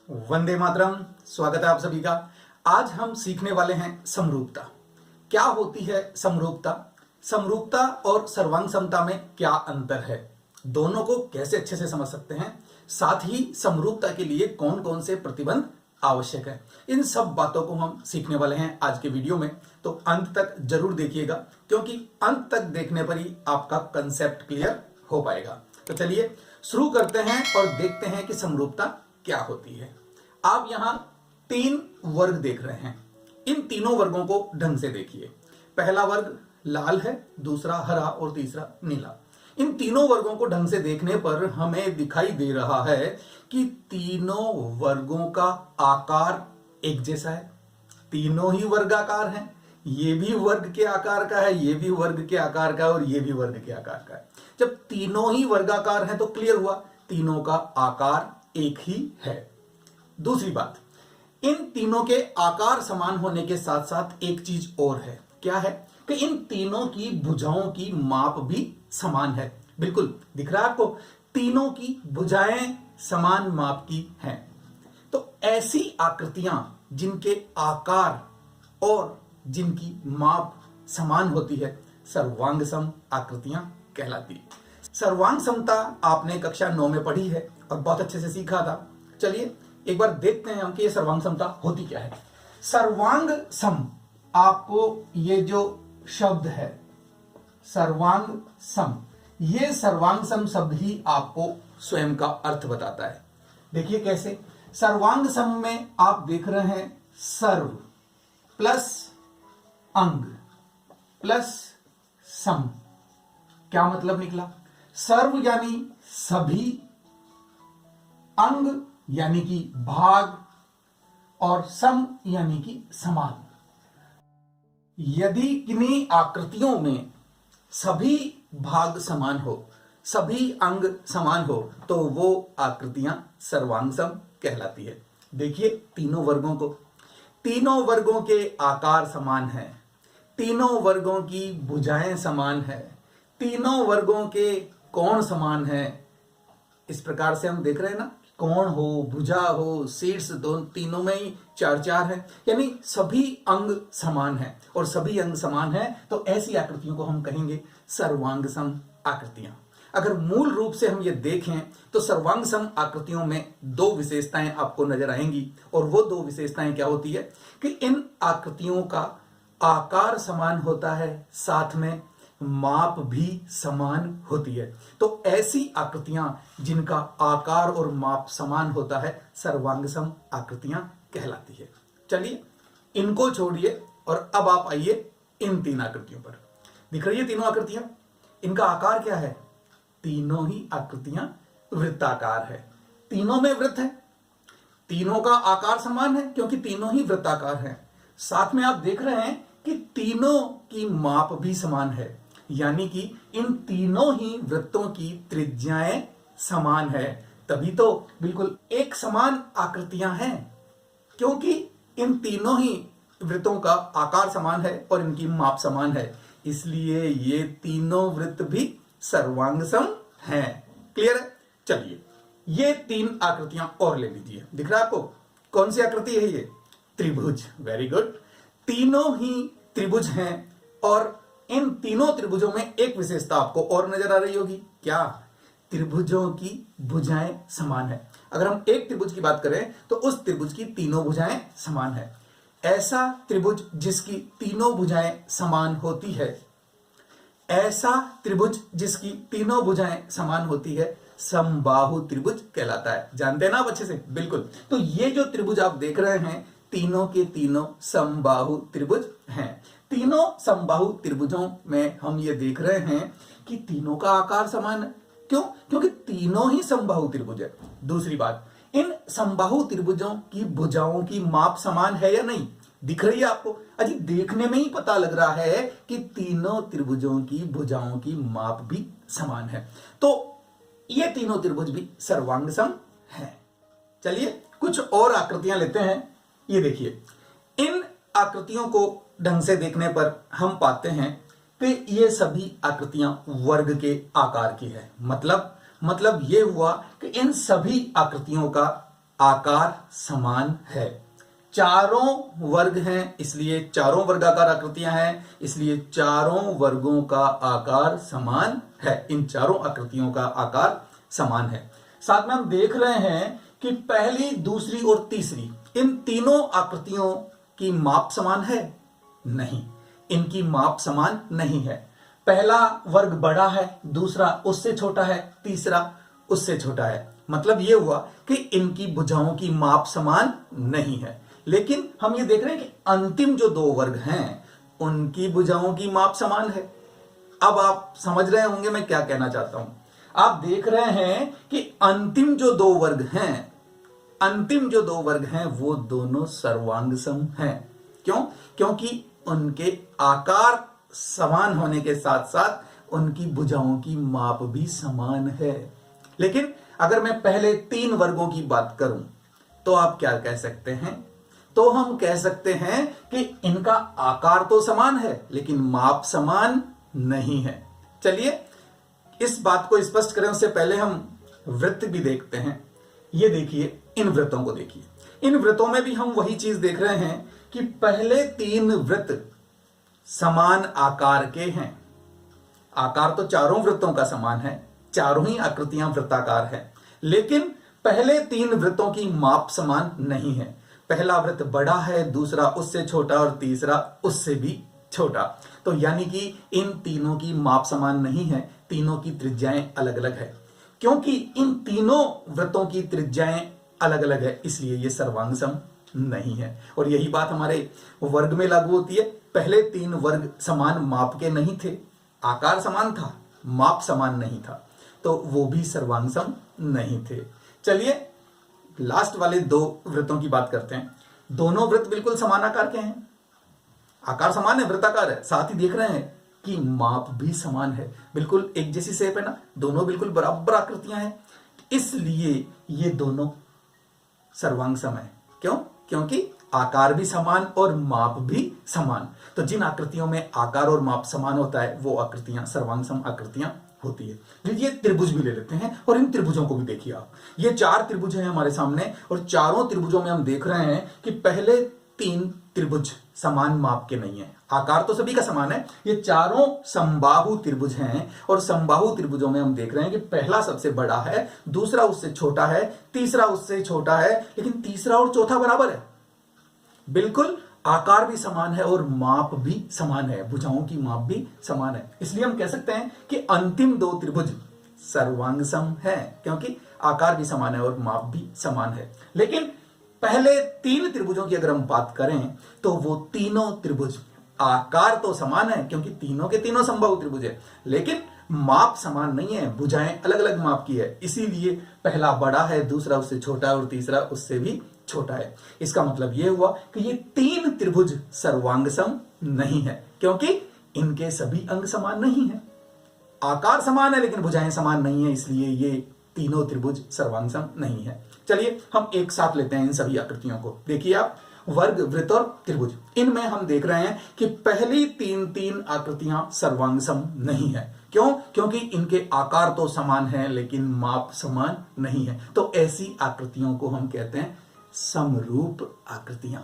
वंदे मातरम। स्वागत है आप सभी का। आज हम सीखने वाले हैं समरूपता। क्या होती है समरूपता? समरूपता और सर्वांग समता में क्या अंतर है, दोनों को कैसे अच्छे से समझ सकते हैं, साथ ही समरूपता के लिए कौन कौन से प्रतिबंध आवश्यक है, इन सब बातों को हम सीखने वाले हैं आज के वीडियो में। तो अंत तक जरूर देखिएगा, क्योंकि अंत तक देखने पर ही आपका कंसेप्ट क्लियर हो पाएगा। तो चलिए शुरू करते हैं और देखते हैं कि समरूपता क्या होती है। आप यहां 3 वर्ग देख रहे हैं। इन तीनों वर्गों को ढंग से देखिए। पहला वर्ग लाल है, दूसरा हरा और तीसरा नीला। इन तीनों वर्गों को ढंग से देखने पर हमें दिखाई दे रहा है कि तीनों वर्गों का आकार एक जैसा है। तीनों ही वर्गाकार हैं। ये भी वर्ग के आकार का है, ये भी वर्ग के आकार का है और ये भी वर्ग के आकार का है। जब तीनों ही वर्गाकार हैं तो क्लियर हुआ, तीनों का आकार एक ही है। दूसरी बात, इन तीनों के आकार समान होने के साथ साथ एक चीज और है। क्या है? कि इन तीनों की भुजाओं की माप भी समान है। बिल्कुल दिख रहा है आपको, तीनों की भुजाएं समान माप की हैं। तो ऐसी आकृतियां जिनके आकार और जिनकी माप समान होती है, सर्वांग सम आकृतियां कहलाती है। सर्वांग समता आपने कक्षा 9 में पढ़ी है और बहुत अच्छे से सीखा था। चलिए एक बार देखते हैं हम कि ये सर्वांग समता होती क्या है। सर्वांग सम, आपको ये जो शब्द है सर्वांग सम, ये सर्वांग सम शब्द ही आपको स्वयं का अर्थ बताता है। देखिए कैसे। सर्वांग सम में आप देख रहे हैं सर्व प्लस अंग प्लस सम। क्या मतलब निकला? सर्व यानी सभी, अंग यानी कि भाग और सम यानी कि समान। यदि किन्हीं आकृतियों में सभी भाग समान हो, सभी अंग समान हो, तो वो आकृतियां सर्वांग सम कहलाती है। देखिए तीनों वर्गों को, तीनों वर्गों के आकार समान हैं, तीनों वर्गों की भुजाएं समान है, तीनों वर्गों के कोण समान है। इस प्रकार से हम देख रहे हैं ना, कोण हो, भुजा हो, शीर्ष, दोनों तीनों में ही 4-4 है, यानी सभी अंग समान है। और सभी अंग समान है तो ऐसी आकृतियों को हम कहेंगे सर्वांग सम आकृतियां। अगर मूल रूप से हम ये देखें तो सर्वांग सम आकृतियों में 2 विशेषताएं आपको नजर आएंगी। और वो 2 विशेषताएं क्या होती है कि इन आकृतियों का आकार समान होता है, साथ में माप भी समान होती है। तो ऐसी आकृतियां जिनका आकार और माप समान होता है सर्वांग सम आकृतियां कहलाती है। चलिए इनको छोड़िए और अब आप आइए इन 3 आकृतियों पर। दिख रही है तीनों आकृतियां, इनका आकार क्या है? तीनों ही आकृतियां वृत्ताकार है। तीनों में वृत्त है, तीनों का आकार समान है क्योंकि तीनों ही वृत्ताकार है। साथ में आप देख रहे हैं कि तीनों की माप भी समान है, यानी कि इन तीनों ही वृत्तों की त्रिज्याएं समान है। तभी तो बिल्कुल एक समान आकृतियां हैं, क्योंकि इन तीनों ही वृत्तों का आकार समान है और इनकी माप समान है। इसलिए ये तीनों वृत्त भी सर्वांग सम हैं। क्लियर है? चलिए ये 3 आकृतियां और ले लीजिए। दिख रहा है आपको? कौन सी आकृति है ये? त्रिभुज। Very good. तीनों ही त्रिभुज हैं और इन तीनों त्रिभुजों में एक विशेषता आपको और नजर आ रही होगी। क्या? त्रिभुजों की भुजाएं समान है। अगर हम एक त्रिभुज की बात करें तो उस त्रिभुज की तीनों भुजाएं समान है। ऐसा त्रिभुज जिसकी तीनों भुजाएं समान होती है, ऐसा त्रिभुज जिसकी तीनों भुजाएं समान होती है समबाहु त्रिभुज कहलाता है। जानते हैं ना आप अच्छे से? बिल्कुल। तो ये जो त्रिभुज आप देख रहे हैं तीनों के तीनों समबाहु त्रिभुज हैं। तीनों समबाहु त्रिभुजों में हम ये देख रहे हैं कि तीनों का आकार समान है। क्यों? क्योंकि तीनों ही समबाहु त्रिभुज है। दूसरी बात, इन समबाहु त्रिभुजों की भुजाओं की माप समान है या नहीं? दिख रही है आपको? अजी देखने में ही पता लग रहा है कि तीनों त्रिभुजों की भुजाओं की माप भी समान है। तो ये तीनों त्रिभुज भी सर्वांग सम है। चलिए कुछ और आकृतियां लेते हैं। ये देखिए, इन आकृतियों को ढंग से देखने पर हम पाते हैं कि ये सभी आकृतियां वर्ग के आकार की है। मतलब ये हुआ कि इन सभी आकृतियों का आकार समान है। चारों वर्ग हैं इसलिए चारों वर्गाकार आकृतियां हैं, इसलिए चारों वर्गों का आकार समान है। इन चारों आकृतियों का आकार समान है। साथ में हम देख रहे हैं कि पहली, दूसरी और तीसरी इन तीनों आकृतियों की माप समान है? नहीं, इनकी माप समान नहीं है। पहला वर्ग बड़ा है, दूसरा उससे छोटा है, तीसरा उससे छोटा है। मतलब यह हुआ कि इनकी भुजाओं की माप समान नहीं है। लेकिन हम ये देख रहे हैं कि अंतिम जो दो वर्ग हैं उनकी भुजाओं की माप समान है। अब आप समझ रहे होंगे मैं क्या कहना चाहता हूं। आप देख रहे हैं कि अंतिम जो दो वर्ग हैं वो दोनों सर्वांग सम हैं। क्यों? क्योंकि उनके आकार समान होने के साथ साथ उनकी भुजाओं की माप भी समान है। लेकिन अगर मैं पहले तीन वर्गों की बात करूं तो आप क्या कह सकते हैं? तो हम कह सकते हैं कि इनका आकार तो समान है लेकिन माप समान नहीं है। चलिए इस बात को स्पष्ट करें उससे पहले हम वृत्त भी देखते हैं। ये देखिए, इन वृत्तों को देखिए। इन वृत्तों में भी हम वही चीज देख रहे हैं कि पहले तीन वृत्त समान आकार के हैं। आकार तो चारों वृत्तों का समान है, चारों ही आकृतियां वृत्ताकार है, लेकिन पहले तीन वृत्तों की माप समान नहीं है। पहला वृत्त बड़ा है, दूसरा उससे छोटा और तीसरा उससे भी छोटा। तो यानी कि इन तीनों की माप समान नहीं है, तीनों की त्रिज्याएं अलग अलग है। क्योंकि इन तीनों वृत्तों की त्रिज्याएं अलग अलग है इसलिए ये सर्वांग सम नहीं है। और यही बात हमारे वर्ग में लागू होती है। पहले तीन वर्ग समान माप के नहीं थे, आकार समान था, माप समान नहीं था, तो वो भी सर्वांग सम नहीं थे। चलिए लास्ट वाले दो वृत्तों की बात करते हैं। दोनों वृत्त बिल्कुल समान आकार के हैं, आकार समान है, वृत्ताकार है, साथ ही देख रहे हैं कि माप भी समान है। बिल्कुल एक जैसी शेप है ना, दोनों बिल्कुल बराबर आकृतियां हैं, इसलिए ये दोनों सर्वांग सम है। क्यों? क्योंकि आकार भी समान और माप भी समान। तो जिन आकृतियों में आकार और माप समान होता है वो आकृतियां सर्वांग सम आकृतियां होती है। लीजिए त्रिभुज भी ले लेते हैं और इन त्रिभुजों को भी देखिए आप। ये चार त्रिभुज हैं हमारे सामने और चारों त्रिभुजों में हम देख रहे हैं कि पहले तीन त्रिभुज समान माप के नहीं है, आकार तो सभी का समान है। ये चारों समबाहु त्रिभुज हैं और समबाहु त्रिभुजों में हम देख रहे हैं कि पहला सबसे बड़ा है, दूसरा उससे छोटा है, तीसरा उससे छोटा है, लेकिन तीसरा और चौथा बराबर है। बिल्कुल आकार भी समान है और माप भी समान है, भुजाओं की माप भी समान है। इसलिए हम कह सकते हैं कि अंतिम दो त्रिभुज सर्वांग सम है, क्योंकि आकार भी समान है और माप भी समान है। लेकिन पहले तीन त्रिभुजों की अगर हम बात करें तो वो तीनों त्रिभुज आकार तो समान है क्योंकि तीनों के तीनों समबाहु त्रिभुज है, लेकिन माप समान नहीं है, भुजाएं अलग अलग माप की है। इसीलिए पहला बड़ा है, दूसरा उससे छोटा है और तीसरा उससे भी छोटा है। इसका मतलब यह हुआ कि ये तीन त्रिभुज सर्वांग सम नहीं है क्योंकि इनके सभी अंग समान नहीं है। आकार समान है लेकिन भुजाएं समान नहीं है, इसलिए ये तीनों त्रिभुज सर्वांग सम नहीं है। चलिए हम एक साथ लेते हैं इन सभी आकृतियों को। देखिए आप, वर्ग, वृत्त और त्रिभुज, इनमें हम देख रहे हैं कि पहली तीन आकृतियां सर्वांग सम नहीं है। क्यों? क्योंकि इनके आकार तो समान है लेकिन माप समान नहीं है। तो ऐसी आकृतियों को हम कहते हैं समरूप आकृतियां।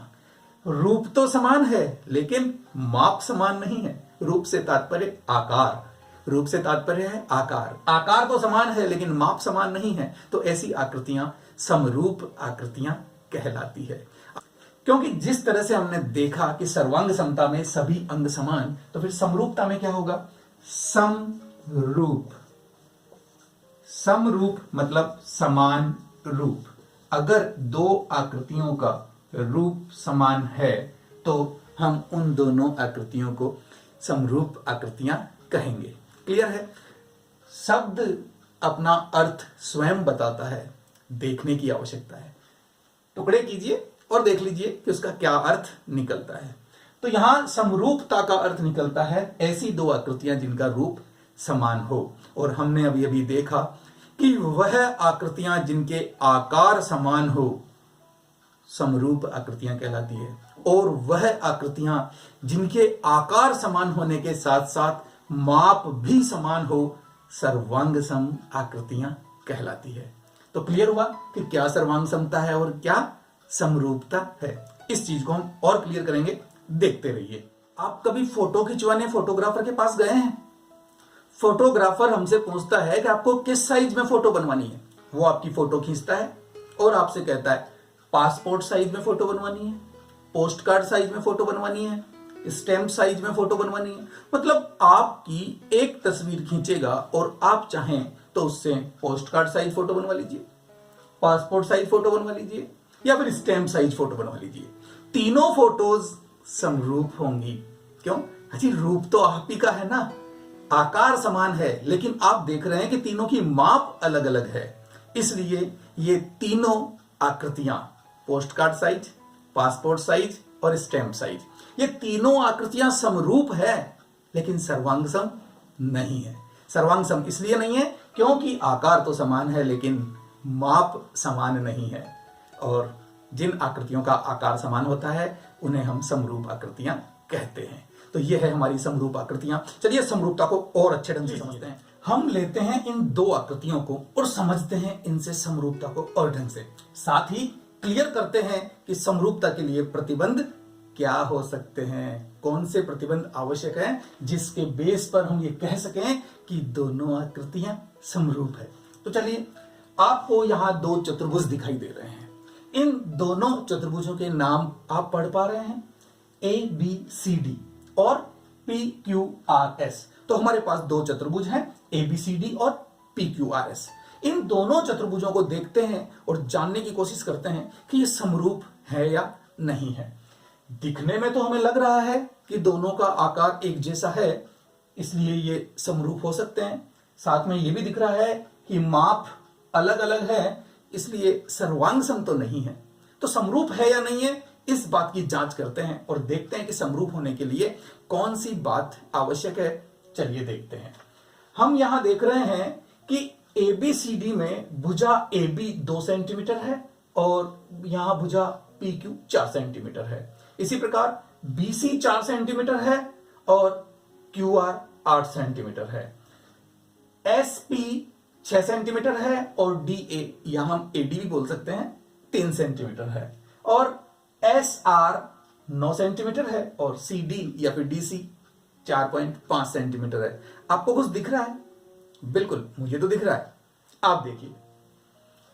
रूप तो समान है लेकिन माप समान नहीं है। रूप से तात्पर्य आकार, रूप से तात्पर्य है आकार, आकार तो समान है लेकिन माप समान नहीं है, तो ऐसी आकृतियां समरूप आकृतियां कहलाती है। क्योंकि जिस तरह से हमने देखा कि सर्वांग समता में सभी अंग समान, तो फिर समरूपता में क्या होगा? समरूप। समरूप मतलब समान रूप। अगर दो आकृतियों का रूप समान है तो हम उन दोनों आकृतियों को समरूप आकृतियां कहेंगे। क्लियर है? शब्द अपना अर्थ स्वयं बताता है, देखने की आवश्यकता है। टुकड़े कीजिए और देख लीजिए कि उसका क्या अर्थ निकलता है। तो यहां समरूपता का अर्थ निकलता है ऐसी दो आकृतियां जिनका रूप समान हो। और हमने अभी अभी देखा कि वह आकृतियां जिनके आकार समान हो समरूप आकृतियां कहलाती है, और वह आकृतियां जिनके आकार समान होने के साथ साथ माप भी समान हो सर्वांग सम आकृतियां कहलाती है। तो क्लियर हुआ कि क्या सर्वांग समता है और क्या समरूपता है। इस चीज को हम और क्लियर करेंगे, देखते रहिए। आप कभी फोटो खिंचवाने फोटोग्राफर के पास गए हैं? फोटोग्राफर हमसे पूछता है कि आपको किस साइज में फोटो बनवानी है। वो आपकी फोटो खींचता है और आपसे कहता है पासपोर्ट साइज में फोटो बनवानी है, पोस्ट कार्ड साइज में फोटो बनवानी है, स्टैम्प साइज में फोटो बनवानी है। मतलब आपकी एक तस्वीर खींचेगा और आप चाहें तो उससे पोस्ट कार्ड साइज फोटो बनवा लीजिए, पासपोर्ट साइज फोटो बनवा लीजिए या फिर स्टैम्प साइज फोटो बनवा लीजिए। तीनों फोटोज समरूप होंगी। क्यों? अजी रूप तो आप ही का है ना, आकार समान है, लेकिन आप देख रहे हैं कि तीनों की माप अलग अलग है। इसलिए ये तीनों आकृतियां, post card size, passport size और स्टैम्प साइज, ये तीनों आकृतियां समरूप है लेकिन सर्वांगसम नहीं है। सर्वांगसम इसलिए नहीं है क्योंकि आकार तो समान है लेकिन माप समान नहीं है। और जिन आकृतियों का आकार समान होता है उन्हें हम समरूप आकृतियां कहते हैं। तो ये है हमारी समरूप आकृतियां। चलिए समरूपता को और अच्छे ढंग से समझते हैं। हम लेते हैं इन दो आकृतियों को और समझते हैं इनसे समरूपता को और ढंग से। साथ ही क्लियर करते हैं कि समरूपता के लिए प्रतिबंध क्या हो सकते हैं, कौन से प्रतिबंध आवश्यक है जिसके बेस पर हम ये कह सकें कि दोनों आकृतियां समरूप है। तो चलिए, आपको यहां दो चतुर्भुज दिखाई दे रहे हैं। इन दोनों चतुर्भुजों के नाम आप पढ़ पा रहे हैं, ABCD और PQRS। तो हमारे पास दो चतुर्भुज हैं, ABCD और PQRS। इन दोनों चतुर्भुजों को देखते हैं और जानने की कोशिश करते हैं कि ये समरूप है या नहीं है। दिखने में तो हमें लग रहा है कि दोनों का आकार एक जैसा है, इसलिए ये समरूप हो सकते हैं। साथ में ये भी दिख रहा है कि माप अलग अलग है, इसलिए सर्वांगसम तो नहीं है। तो समरूप है या नहीं है, इस बात की जांच करते हैं और देखते हैं कि समरूप होने के लिए कौन सी बात आवश्यक है। चलिए देखते हैं। हम यहां देख रहे हैं कि ABCD में भुजा AB 2 सेंटीमीटर है और यहां भुजा PQ 4 सेंटीमीटर है। इसी प्रकार BC 4 सेंटीमीटर है और QR 8 सेंटीमीटर है। SP 6 सेंटीमीटर है और DA, यहां हम AD भी बोल सकते हैं, 3 सेंटीमीटर है। और SR 9 सेंटीमीटर है और CD या फिर DC 4.5 सेंटीमीटर है। आपको कुछ दिख रहा है? बिल्कुल, मुझे तो दिख रहा है। आप देखिए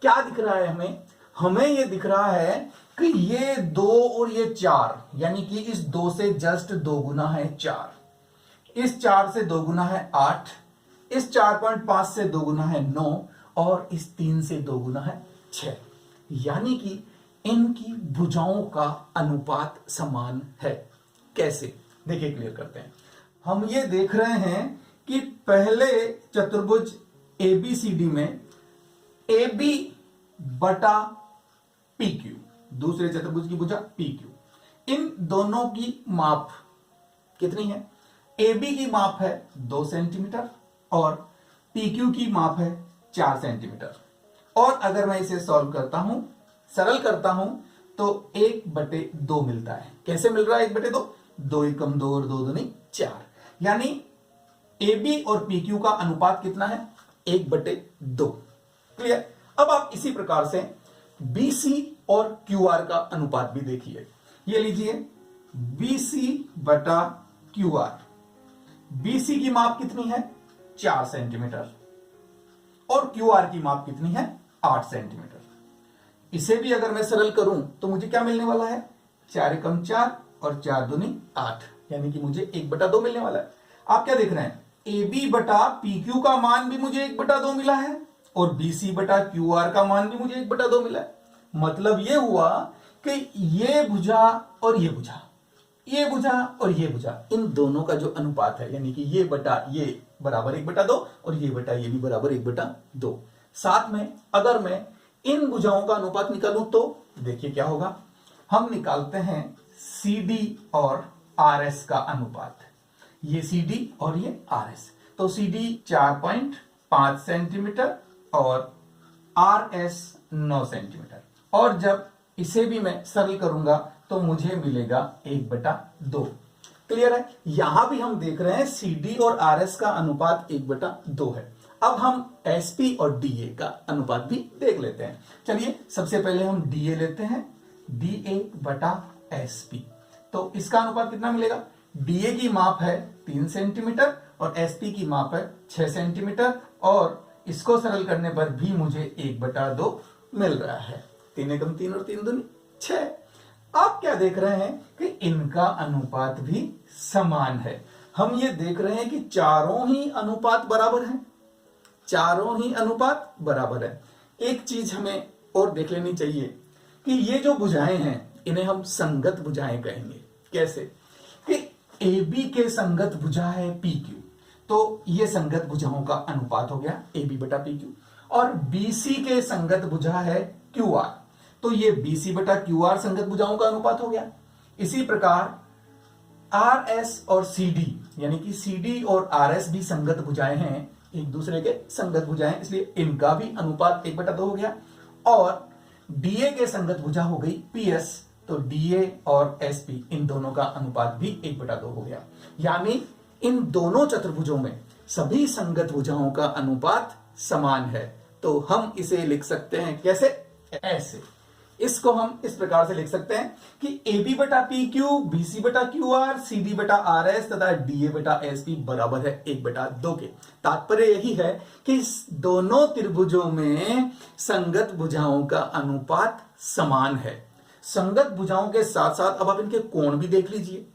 क्या दिख रहा है हमें। हमें यह दिख रहा है कि ये 2 और ये 4, यानी कि इस 2 से जस्ट 2 गुना है 4, इस 4 से 2 गुना है 8, इस 4.5 से 2 गुना है 9 और इस 3 से 2 गुना है 6। यानी कि इनकी भुजाओं का अनुपात समान है। कैसे? देखिए, क्लियर करते हैं। हम ये देख रहे हैं कि पहले चतुर्भुज ABCD में AB बटा PQ, दूसरे चतुर्भुज की भुजा PQ, इन दोनों की माप कितनी है? AB की माप है 2 सेंटीमीटर और PQ की माप है 4 सेंटीमीटर। और अगर मैं इसे सॉल्व करता हूं, सरल करता हूं, तो 1/2 मिलता है। कैसे मिल रहा है 1/2? 2 एकम 2 और 2 दूनी 4। यानी AB और PQ का अनुपात कितना है? 1/2। क्लियर? अब आप इसी प्रकार से BC और QR का अनुपात भी देखिए। ये लीजिए BC बटा QR। BC की माप कितनी है? 4 सेंटीमीटर और QR की माप कितनी है? 8 सेंटीमीटर। इसे भी अगर मैं सरल करूं तो मुझे क्या मिलने वाला है? 4 एकम 4 और 4 दूनी 8, यानी कि मुझे 1/2 मिलने वाला है। आप क्या देख रहे हैं? AB बटा PQ का मान भी मुझे 1/2 मिला है और BC बटा QR का मान भी मुझे 1/2 मिला है। मतलब ये हुआ कि ये भुजा और ये भुजा, ये भुजा और ये भुजा, इन दोनों का जो अनुपात है, यानी कि ये बटा ये बराबर 1/2 और ये बटा ये भी बराबर 1/2। साथ में अगर मैं इन भुजाओं का अनुपात निकालूं तो देखिए क्या होगा। हम निकालते हैं CD और RS का अनुपात। ये CD और ये RS, तो CD 4.5 सेंटीमीटर और RS 9 सेंटीमीटर। और जब इसे भी मैं सरल करूंगा तो मुझे मिलेगा 1/2। क्लियर है? यहां भी हम देख रहे हैं CD और RS का अनुपात 1/2 है। अब हम एसपी और डीए का अनुपात भी देख लेते हैं। चलिए सबसे पहले हम डीए लेते हैं, डीए बटा एसपी। तो इसका अनुपात कितना मिलेगा? डीए की माप है 3 सेंटीमीटर और एसपी की माप है 6 सेंटीमीटर, और इसको सरल करने पर भी मुझे 1/2 मिल रहा है। 3 एकम 3 और 3 दूनी 6। आप क्या देख रहे हैं कि इनका अनुपात भी समान है। हम ये देख रहे हैं कि चारों ही अनुपात बराबर हैं, चारों ही अनुपात बराबर है। एक चीज हमें और देख लेनी चाहिए कि ये जो भुजाएं हैं इन्हें हम संगत भुजाएं कहेंगे। कैसे? कि AB के संगत भुजा है PQ, तो ये संगत भुजाओं का अनुपात हो गया AB बटा PQ, और BC के संगत भुजा है QR, तो ये BC बटा QR संगत भुजाओं का अनुपात हो गया। इसी प्रकार RS और CD, यानी कि CD और RS भी संगत भुजाएं हैं, एक दूसरे के संगत भुजाएं, इसलिए इनका भी अनुपात 1/2 हो गया। और DA के संगत भुजा हो गई PS, तो DA और SP इन दोनों का अनुपात भी 1/2 हो गया। यानी इन दोनों चतुर्भुजों में सभी संगत भुजाओं का अनुपात समान है। तो हम इसे लिख सकते हैं कैसे? ऐसे। इसको हम इस प्रकार से लिख सकते हैं कि AB बटा PQ, BC बटा QR, CD बटा RS तथा DA बटा SP बराबर है 1/2 के। तात्पर्य यही है कि इस दोनों त्रिभुजों में संगत भुजाओं का अनुपात समान है। संगत भुजाओं के साथ साथ अब आप इनके कोण भी देख लीजिए।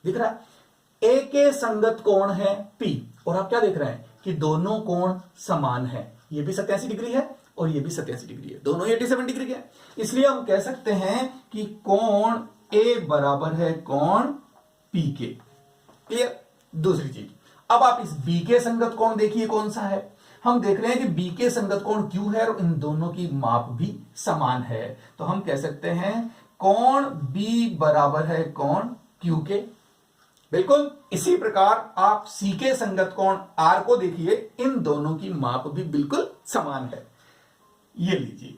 दिख रहा है A के संगत कोण है P, और आप क्या देख रहे हैं कि दोनों कोण समान है। ये भी 87 डिग्री है और ये भी 87 डिग्री है, दोनों 87 डिग्री के हैं। इसलिए हम कह सकते हैं कि कोण A बराबर है कोण P के। क्लियर? दूसरी चीज, अब आप इस B के संगत कोण देखिए कौन सा है। हम देख रहे हैं कि B के संगत कोण Q है और इन दोनों की माप भी समान है, तो हम कह सकते हैं कोण B बराबर है कोण Q के। बिल्कुल इसी प्रकार आप C के संगत कोण R को देखिए, इन दोनों की माप भी बिल्कुल समान है। ये लीजिए,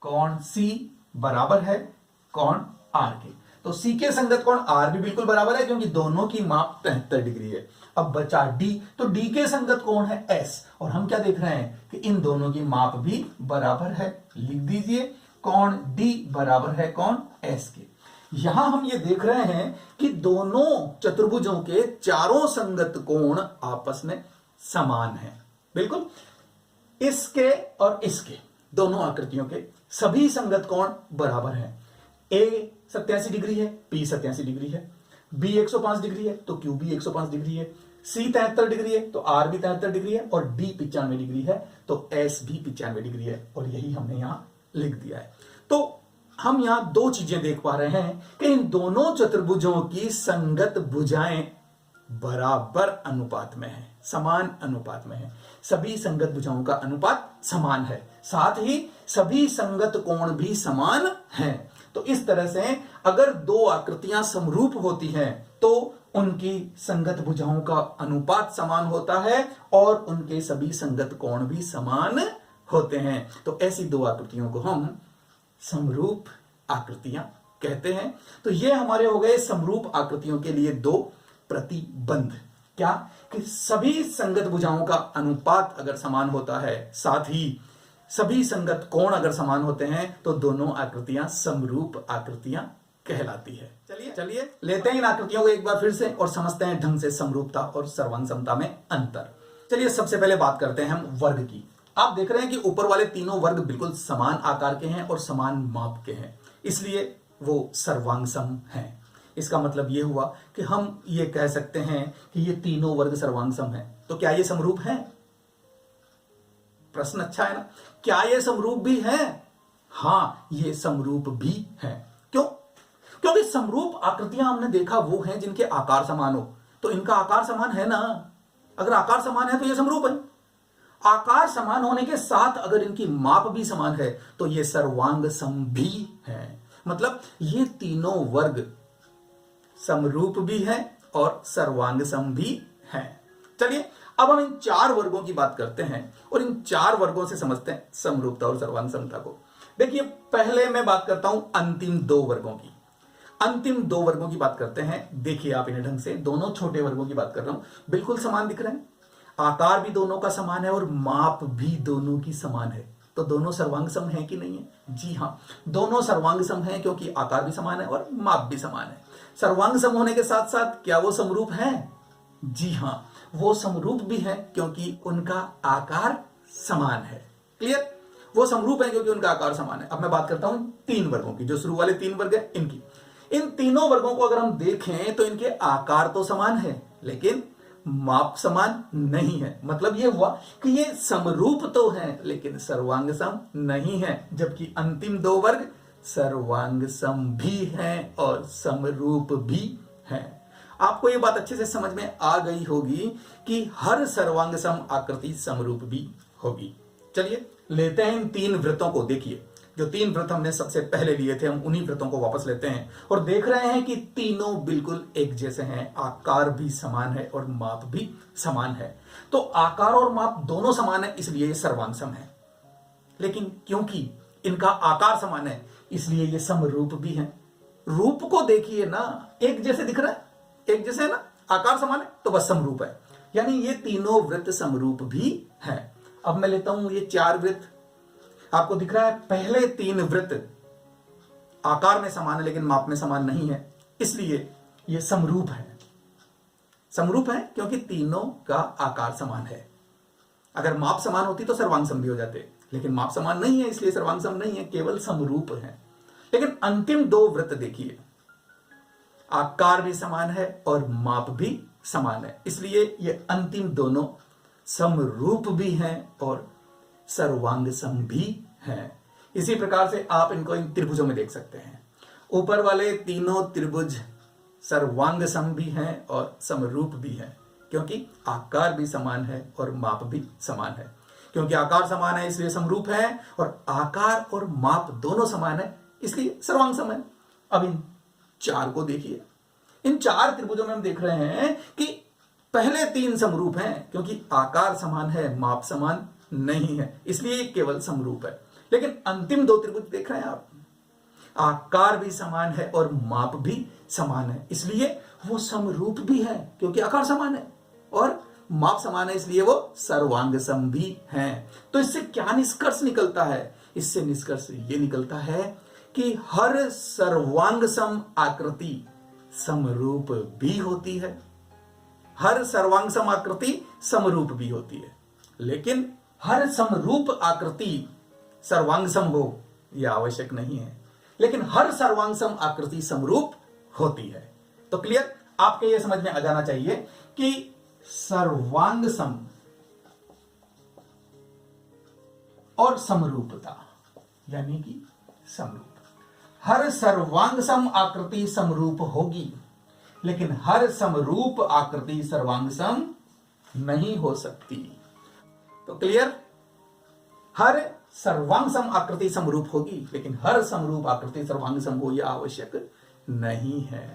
कोण C बराबर है कोण R के, तो C के संगत कोण R भी बिल्कुल बराबर है क्योंकि दोनों की माप 73 डिग्री है। अब बचा D, तो D के संगत कोण है S, और हम क्या देख रहे हैं कि इन दोनों की माप भी बराबर है। लिख दीजिए कोण D बराबर है कोण S के। यहां हम ये देख रहे हैं कि दोनों चतुर्भुजों के चारों संगत कोण आपस में समान हैं। बिल्कुल इसके और इसके दोनों आकृतियों के सभी संगत कोण बराबर हैं। A 87 डिग्री है, P 87 डिग्री है, B 105 डिग्री है तो Q भी 105 डिग्री है, C 73 डिग्री है तो R भी 73 डिग्री है, और D 95 डिग्री है तो S भी 95 डिग्री है, और यही हमने यहां लिख दिया है। तो हम यहां दो चीजें देख पा रहे हैं कि इन दोनों चतुर्भुजों की संगत भुजाएं बराबर अनुपात में है, समान अनुपात में है। सभी संगत भुजाओं का अनुपात समान है, साथ ही सभी संगत कोण भी समान हैं। तो इस तरह से अगर दो आकृतियां समरूप होती हैं तो उनकी संगत भुजाओं का अनुपात समान होता है और उनके सभी संगत कोण भी समान होते हैं। तो ऐसी दो आकृतियों को हम समरूप आकृतियां कहते हैं। तो ये हमारे हो गए समरूप आकृतियों के लिए दो प्रतिबंध। क्या? कि सभी संगत भुजाओं का अनुपात अगर समान होता है, साथ ही सभी संगत कोण अगर समान होते हैं, तो दोनों आकृतियां समरूप आकृतियां कहलाती है। चलिए लेते हैं इन आकृतियों को एक बार फिर से और समझते हैं ढंग से समरूपता और सर्वांग समता में अंतर। चलिए सबसे पहले बात करते हैं हम वर्ग की। आप देख रहे हैं कि ऊपर वाले तीनों वर्ग बिल्कुल समान आकार के हैं और समान माप के हैं, इसलिए वो सर्वांग सम हैं। इसका मतलब यह हुआ कि हम ये कह सकते हैं कि ये तीनों वर्ग सर्वांग सम हैं। तो क्या ये समरूप हैं? प्रश्न अच्छा है ना। क्या ये समरूप भी हैं? हां, ये समरूप भी हैं। क्यों? क्योंकि समरूप आकृतियां हमने देखा वो हैं जिनके आकार समान हो। तो इनका आकार समान है ना। अगर आकार समान है तो ये समरूप है। आकार समान होने के साथ अगर इनकी माप भी समान है तो ये सर्वांग सम भी है। मतलब ये तीनों वर्ग समरूप भी हैं और सर्वांग सम भी हैं। चलिए अब हम इन चार वर्गों की बात करते हैं और इन चार वर्गों से समझते हैं समरूपता और सर्वांग समता को। देखिए पहले मैं बात करता हूं अंतिम दो वर्गों की। अंतिम दो वर्गों की बात करते हैं। देखिए आप इन्हें ढंग से, दोनों छोटे वर्गों की बात कर रहा हूं, बिल्कुल समान दिख रहे हैं। आकार भी दोनों का समान है और माप भी दोनों की समान है। तो दोनों सर्वांग सम है कि नहीं है? जी हाँ, दोनों सर्वांग सम है, क्योंकि आकार भी समान है और माप भी समान है। सर्वांग सम होने के साथ साथ क्या वो समरूप है? जी हाँ, वो समरूप भी है, क्योंकि उनका आकार समान है। क्लियर? वो समरूप है क्योंकि उनका आकार समान है। अब मैं बात करता हूं तीन वर्गों की, जो शुरू वाले तीन वर्ग है इनकी। इन तीनों वर्गों को अगर हम देखें तो इनके आकार तो समान है, लेकिन माप समान नहीं है। मतलब ये हुआ कि ये समरूप तो है लेकिन सर्वांग सम नहीं है, जबकि अंतिम दो वर्ग सर्वांग सम भी हैं और समरूप भी हैं। आपको ये बात अच्छे से समझ में आ गई होगी कि हर सर्वांग सम आकृति समरूप भी होगी। चलिए लेते हैं इन तीन वृत्तों को। देखिए, जो तीन वृत्त हमने सबसे पहले लिए थे, हम उन्हीं वृत्तों को वापस लेते हैं और देख रहे हैं कि तीनों बिल्कुल एक जैसे हैं, आकार भी समान है और माप भी समान है। तो आकार और माप दोनों समान है, इसलिए ये सर्वांग सम है। लेकिन क्योंकि इनका आकार समान है इसलिए ये समरूप भी है। रूप को देखिए ना, एक जैसे दिख रहा है, एक जैसे है ना, आकार समान है तो बस समरूप है, यानी ये तीनों वृत्त समरूप भी है। अब मैं लेता हूं ये चार वृत्त, आपको दिख रहा है पहले तीन वृत्त आकार में समान है लेकिन माप में समान नहीं है, इसलिए ये समरूप है। समरूप है क्योंकि तीनों का आकार समान है। अगर माप समान होती तो सर्वांग सम भी हो जाते, लेकिन माप समान नहीं है इसलिए सर्वांग सम नहीं है, केवल समरूप है। लेकिन अंतिम दो वृत्त देखिए, आकार भी समान है और माप भी समान है, इसलिए ये अंतिम दोनों समरूप भी हैं और सर्वांग सम भी हैं। इसी प्रकार से आप इनको इन त्रिभुजों में देख सकते हैं। ऊपर वाले तीनों त्रिभुज सर्वांग सम भी हैं और समरूप भी हैं, क्योंकि आकार भी समान है और माप भी समान है। क्योंकि आकार समान है इसलिए समरूप है और आकार और माप दोनों समान है इसलिए सर्वांग सम है। अब इन चार को देखिए, इन चार त्रिभुजों में हम देख रहे हैं कि पहले तीन समरूप हैं क्योंकि आकार समान है, माप समान नहीं है, इसलिए केवल समरूप है। लेकिन अंतिम दो त्रिभुज देख रहे हैं आप, आकार भी समान है और माप भी समान है, इसलिए वो समरूप भी है क्योंकि आकार समान है और माप समान है, इसलिए वो सर्वांग सम भी हैं। तो इससे क्या निष्कर्ष निकलता है? इससे निष्कर्ष ये निकलता है कि हर सर्वांग सम आकृति समरूप भी होती है। हर सर्वांग सम आकृति समरूप भी होती है, लेकिन हर समरूप आकृति सर्वांग सम हो यह आवश्यक नहीं है। लेकिन हर सर्वांग सम आकृति समरूप होती है। तो क्लियर? आपके ये समझ में आ जाना चाहिए कि सर्वांग सम और समरूपता यानी कि समरूप, हर सर्वांग सम आकृति समरूप होगी, लेकिन हर समरूप आकृति सर्वांग सम नहीं हो सकती। तो क्लियर? हर सर्वांग सम आकृति समरूप होगी, लेकिन हर समरूप आकृति सर्वांग सम हो यह आवश्यक नहीं है।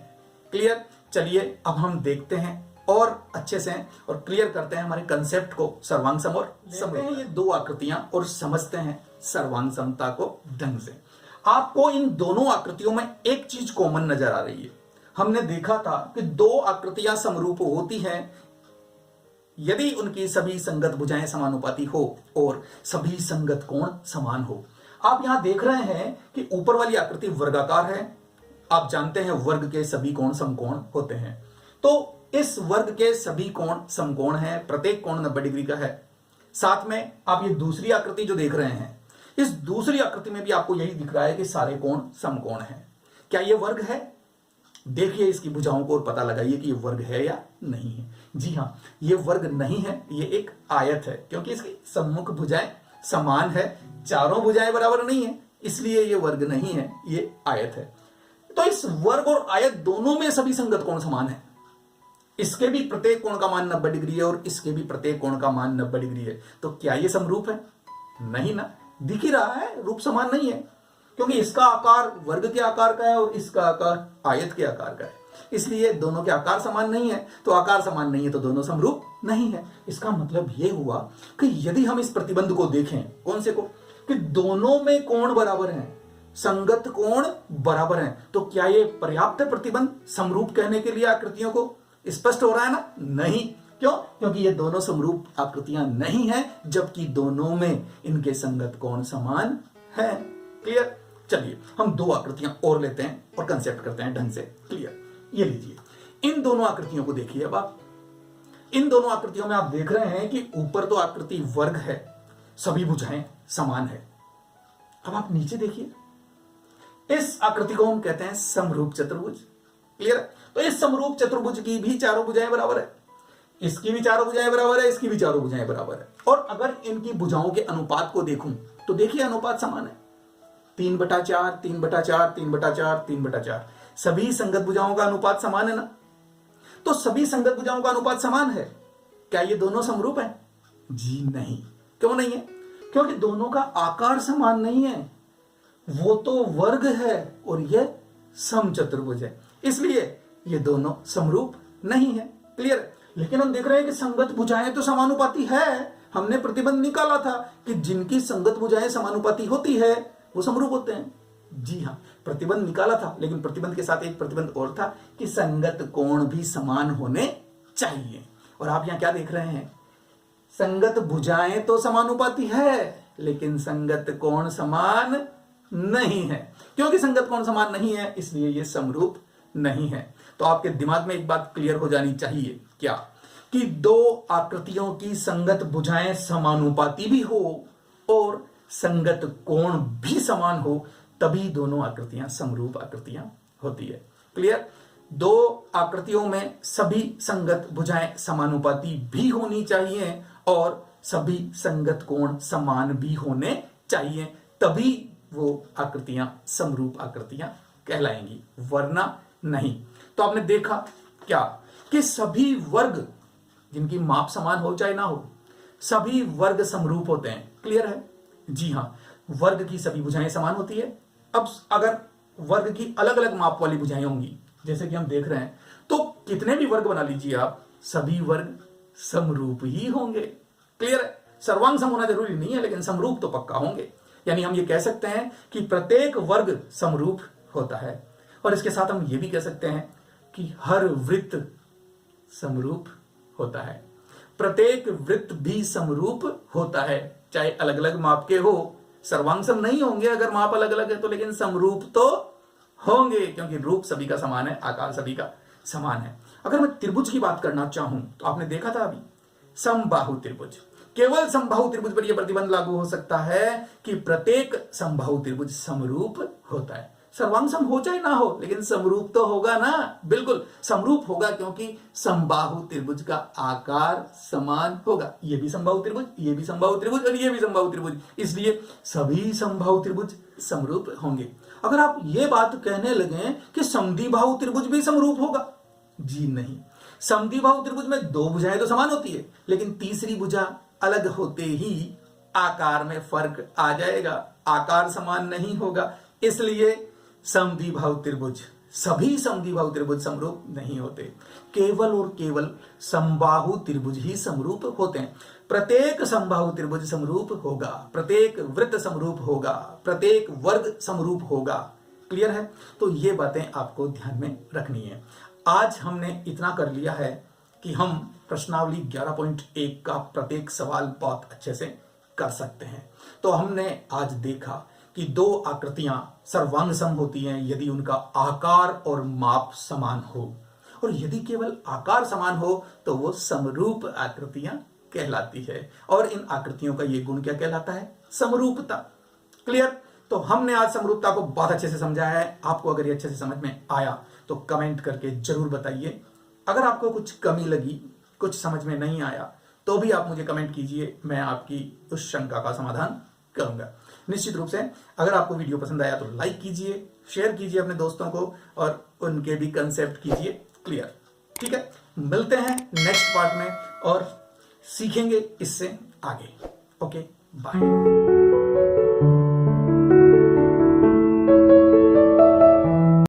क्लियर? चलिए अब हम देखते हैं और अच्छे से और क्लियर करते हैं हमारे कंसेप्ट को, सर्वांग सम और समरूप। ये दो आकृतियां और समझते हैं सर्वांग समता को ढंग से। आपको इन दोनों आकृतियों में एक चीज कॉमन नजर आ रही है। हमने देखा था कि दो आकृतियां समरूप होती हैं यदि उनकी सभी संगत भुजाएं समानुपाती हो और सभी संगत कोण समान हो। आप यहां देख रहे हैं कि ऊपर वाली आकृति वर्गाकार है। आप जानते हैं वर्ग के सभी कोण समकोण होते हैं, तो इस वर्ग के सभी कोण समकोण हैं, प्रत्येक कोण 90 डिग्री का है। साथ में आप ये दूसरी आकृति जो देख रहे हैं, इस दूसरी आकृति में भी आपको यही दिख रहा है कि सारे कोण समकोण हैं। क्या ये वर्ग है? देखिए इसकी भुजाओं को और पता लगाइए कि ये वर्ग है या नहीं है। जी हां, ये वर्ग नहीं है, ये एक आयत है, क्योंकि इसकी सम्मुख भुजाएं समान है, चारों भुजाएं बराबर नहीं है, इसलिए ये वर्ग नहीं है, ये आयत है। तो इस वर्ग और आयत दोनों में सभी संगत कोण समान है। इसके भी प्रत्येक कोण का मान 90 डिग्री है और इसके भी प्रत्येक कोण का मान 90 डिग्री है। तो क्या ये समरूप है? नहीं ना, दिख ही रहा है रूप समान नहीं है, क्योंकि इसका आकार वर्ग के आकार का है और इसका आकार आयत के आकार का है, इसलिए दोनों के आकार समान नहीं है। तो आकार समान नहीं है तो दोनों समरूप नहीं है। इसका मतलब यह हुआ कि यदि हम इस प्रतिबंध को देखें, कौन से को, कि दोनों में कोण बराबर हैं, संगत कोण बराबर हैं, तो क्या यह पर्याप्त प्रतिबंध समरूप कहने के लिए आकृतियों को? स्पष्ट हो रहा है ना? नहीं, क्यों? क्योंकि ये दोनों समरूप आकृतियां नहीं है, जबकि दोनों में इनके संगत कोण समान है। क्लियर? चलिए हम दो आकृतियां और लेते हैं और कंसेप्ट करते हैं ढंग से। क्लियर? ये लीजिए, इन दोनों आकृतियों को देखिए। अब आप इन दोनों आकृतियों में आप देख रहे हैं कि ऊपर तो आकृति वर्ग है, सभी भुजाएं समान है। अब आप नीचे देखिए, इस आकृति को हम कहते हैं समरूप चतुर्भुज। क्लियर? तो इस समरूप चतुर्भुज की भी चारों भुजाएं बराबर है, इसकी भी चारों भुजाएं बराबर है, इसकी भी चारों भुजाएं बराबर है। और अगर इनकी भुजाओं के अनुपात को देखूं तो देखिए अनुपात समान है, 3/4, 3/4, 3/4, 3/4। सभी संगत भुजाओं का अनुपात समान है ना? तो सभी संगत भुजाओं का अनुपात समान है, क्या ये दोनों समरूप हैं? जी नहीं। क्यों नहीं है? क्योंकि दोनों का आकार समान नहीं है, वो तो वर्ग है और ये समचतुर्भुज है, इसलिए ये दोनों समरूप नहीं है। क्लियर? लेकिन हम देख रहे हैं कि संगत भुजाएं तो समानुपाती है। हमने प्रतिबंध निकाला था कि जिनकी संगत भुजाएं समानुपाती होती है वो समरूप होते हैं। जी हां, प्रतिबंध निकाला था, लेकिन प्रतिबंध के साथ एक प्रतिबंध और था कि संगत कोण भी समान होने चाहिए। और आप यहां क्या देख रहे हैं? संगत भुजाएं तो समानुपाती है, लेकिन संगत कोण समान नहीं है। क्योंकि संगत कोण समान नहीं है, इसलिए ये समरूप नहीं है। तो आपके दिमाग में एक बात क्लियर हो जानी चाहिए, क्या? कि दो आकृतियों की संगत भुजाएं समानुपाती भी हो और संगत कोण भी समान हो, तभी दोनों आकृतियां समरूप आकृतियां होती है। क्लियर? दो आकृतियों में सभी संगत भुजाएं समानुपाती भी होनी चाहिए और सभी संगत कोण समान भी होने चाहिए, तभी वो आकृतियां समरूप आकृतियां कहलाएंगी, वरना नहीं। तो आपने देखा क्या कि सभी वर्ग जिनकी माप समान हो चाहे ना हो, सभी वर्ग समरूप होते हैं। क्लियर है? जी हां, वर्ग की सभी भुजाएं समान होती है। अब अगर वर्ग की अलग अलग माप वाली भुजाएं होंगी, जैसे कि हम देख रहे हैं, तो कितने भी वर्ग बना लीजिए आप, सभी वर्ग समरूप ही होंगे। क्लियर है? सर्वांग सम होना जरूरी नहीं है, लेकिन समरूप तो पक्का होंगे। यानी हम ये कह सकते हैं कि प्रत्येक वर्ग समरूप होता है। और इसके साथ हम ये भी कह सकते हैं कि हर वृत्त समरूप होता है, प्रत्येक वृत्त भी समरूप होता है, चाहे अलग अलग माप के हो। सर्वांग सम नहीं होंगे अगर माप अलग अलग है तो, लेकिन समरूप तो होंगे, क्योंकि रूप सभी का समान है, आकार सभी का समान है। अगर मैं त्रिभुज की बात करना चाहूं तो आपने देखा था अभी समबाहु त्रिभुज, केवल समबाहु त्रिभुज पर यह प्रतिबंध लागू हो सकता है कि प्रत्येक समबाहु त्रिभुज समरूप होता है। सर्वांग सम हो चाहे ना हो, लेकिन समरूप तो होगा ना। बिल्कुल समरूप होगा, क्योंकि समबाहु त्रिभुज का आकार समान होगा। ये भी समबाहु त्रिभुज, ये भी समबाहु त्रिभुज और ये भी समबाहु त्रिभुज, इसलिए सभी समबाहु त्रिभुज समरूप होंगे। अगर आप ये बात कहने लगे कि समद्विबाहु त्रिभुज भी समरूप होगा, जी नहीं। समद्विबाहु त्रिभुज में दो भुजाएं तो समान होती है, लेकिन तीसरी भुजा अलग होते ही आकार में फर्क आ जाएगा, आकार समान नहीं होगा, इसलिए समद्विबाहु त्रिभुज, सभी समद्विबाहु त्रिभुज समरूप नहीं होते। केवल और केवल समबाहु त्रिभुज ही समरूप होते हैं। प्रत्येक समबाहु त्रिभुज समरूप होगा, प्रत्येक वृत्त समरूप होगा, प्रत्येक वर्ग समरूप होगा। क्लियर है? तो ये बातें आपको ध्यान में रखनी है। आज हमने इतना कर लिया है कि हम प्रश्नावली 11.1 का प्रत्येक सवाल बहुत अच्छे से कर सकते हैं। तो हमने आज देखा कि दो आकृतियां सर्वांग सम होती हैं यदि उनका आकार और माप समान हो, और यदि केवल आकार समान हो तो वो समरूप आकृतियां कहलाती है। और इन आकृतियों का ये गुण क्या कहलाता है? समरूपता। क्लियर? तो हमने आज समरूपता को बहुत अच्छे से समझाया है। आपको अगर ये अच्छे से समझ में आया तो कमेंट करके जरूर बताइए। अगर आपको कुछ कमी लगी, कुछ समझ में नहीं आया, तो भी आप मुझे कमेंट कीजिए, मैं आपकी उस शंका का समाधान करूंगा। निश्चित रूप से अगर आपको वीडियो पसंद आया तो लाइक कीजिए, शेयर कीजिए अपने दोस्तों को और उनके भी कंसेप्ट कीजिए क्लियर। ठीक है? मिलते हैं नेक्स्ट पार्ट में और सीखेंगे इससे आगे। Okay, bye.